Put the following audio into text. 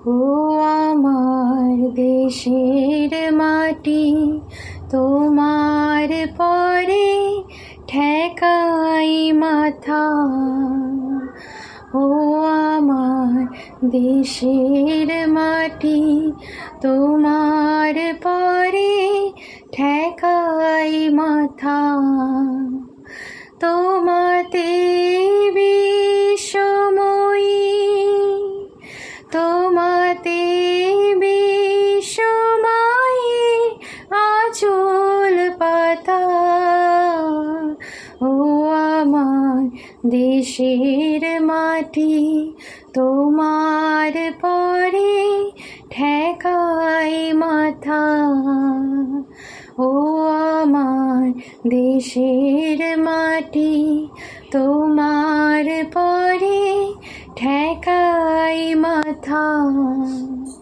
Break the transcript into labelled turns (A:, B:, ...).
A: ও আমার দেশের মাটি, তোমার পরে ঠেকাই মাথা। ও আমার দেশের মাটি, তোমার পরে ঠেকাই মাথা। তোমাতে বিশ্বময়ী, তোমাতে বিশ্বময়ী আঁচল পাতা। ও আমার দেশের মাটি, তোমার পরে ঠেকাই মাথা। ও আমার দেশের মাটি, তোমার পরে ঠেকাই মাথা।